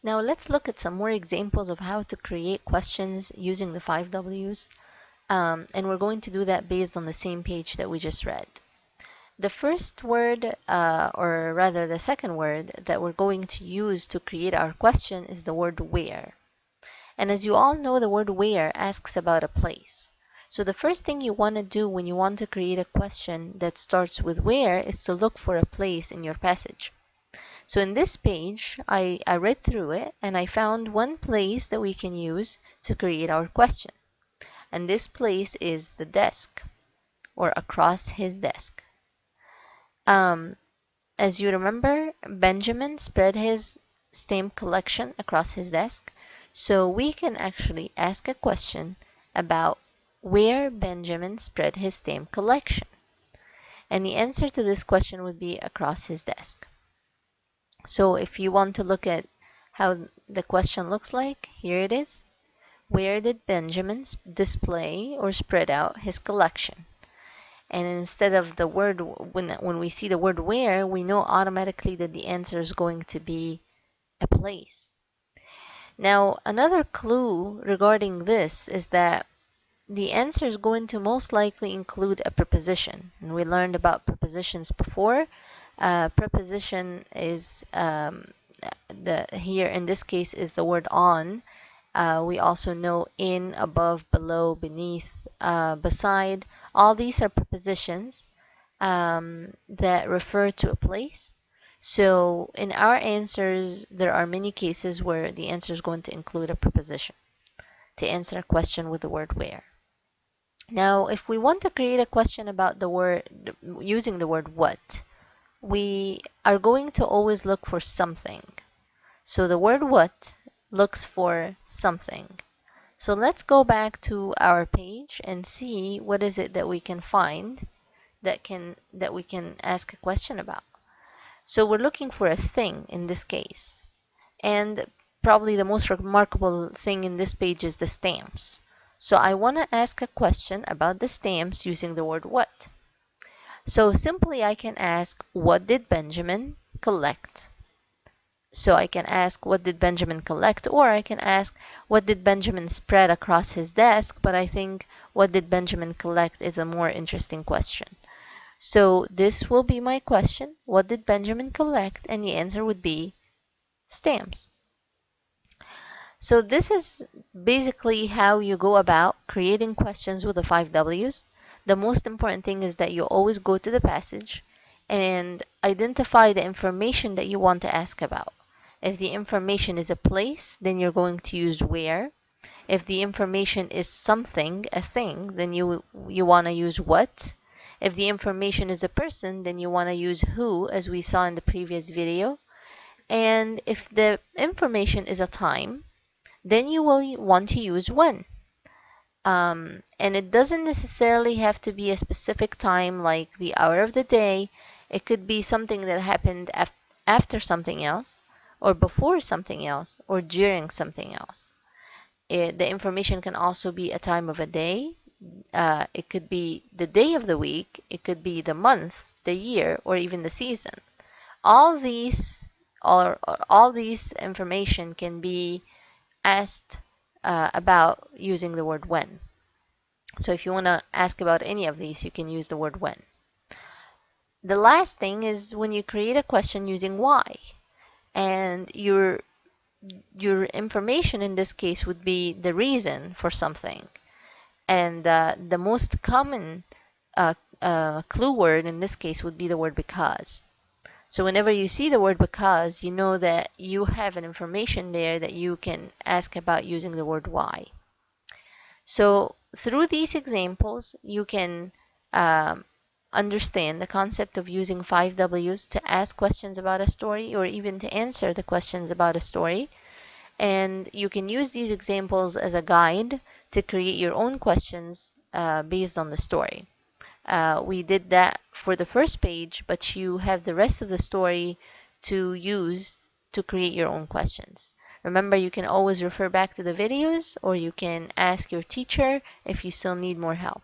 Now let's look at some more examples of how to create questions using the 5 Ws. And we're going to do that based on the same page that we just read. The first word, or rather the second word that we're going to use to create our question is the word where. And as you all know, the word where asks about a place. So the first thing you want to do when you want to create a question that starts with where is to look for a place in your passage. So in this page, I read through it and I found one place that we can use to create our question. And this place is the desk, or across his desk. As you remember, Benjamin spread his stamp collection across his desk. So we can actually ask a question about where Benjamin spread his stamp collection. And the answer to this question would be across his desk. So if you want to look at how the question looks like, here it is. Where did Benjamin display or spread out his collection? And instead of the word, when we see the word where, we know automatically that the answer is going to be a place. Now, another clue regarding this is that the answer is going to most likely include a preposition. And we learned about prepositions before. Preposition is, here in this case, is the word on. We also know in, above, below, beneath, beside. All these are prepositions that refer to a place. So in our answers, there are many cases where the answer is going to include a preposition to answer a question with the word where. Now, if we want to create a question about the word, using the word what, we are going to always look for something. So the word what looks for something. So let's go back to our page and see what is it that we can find that we can ask a question about. So we're looking for a thing in this case. And probably the most remarkable thing in this page is the stamps. So I want to ask a question about the stamps using the word what. So simply I can ask, what did Benjamin collect? So I can ask, what did Benjamin collect? Or I can ask, what did Benjamin spread across his desk? But I think, what did Benjamin collect is a more interesting question. So this will be my question. What did Benjamin collect? And the answer would be stamps. So this is basically how you go about creating questions with the 5 Ws. The most important thing is that you always go to the passage and identify the information that you want to ask about. If the information is a place, then you're going to use where. If the information is something, a thing, then you want to use what. If the information is a person, then you want to use who, as we saw in the previous video. And if the information is a time, then you will want to use when. And it doesn't necessarily have to be a specific time like the hour of the day. It could be something that happened after something else, or before something else, or during something else. The information can also be a time of a day. It could be the day of the week. It could be the month, the year, or even the season. All these information can be asked about using the word when. So if you want to ask about any of these, you can use the word when. The last thing is when you create a question using why. And your information in this case would be the reason for something. And the most common clue word in this case would be the word because. So whenever you see the word because, you know that you have an information there that you can ask about using the word why. So through these examples, you can understand the concept of using 5 Ws to ask questions about a story, or even to answer the questions about a story. And you can use these examples as a guide to create your own questions based on the story. We did that for the first page, but you have the rest of the story to use to create your own questions. Remember, you can always refer back to the videos, or you can ask your teacher if you still need more help.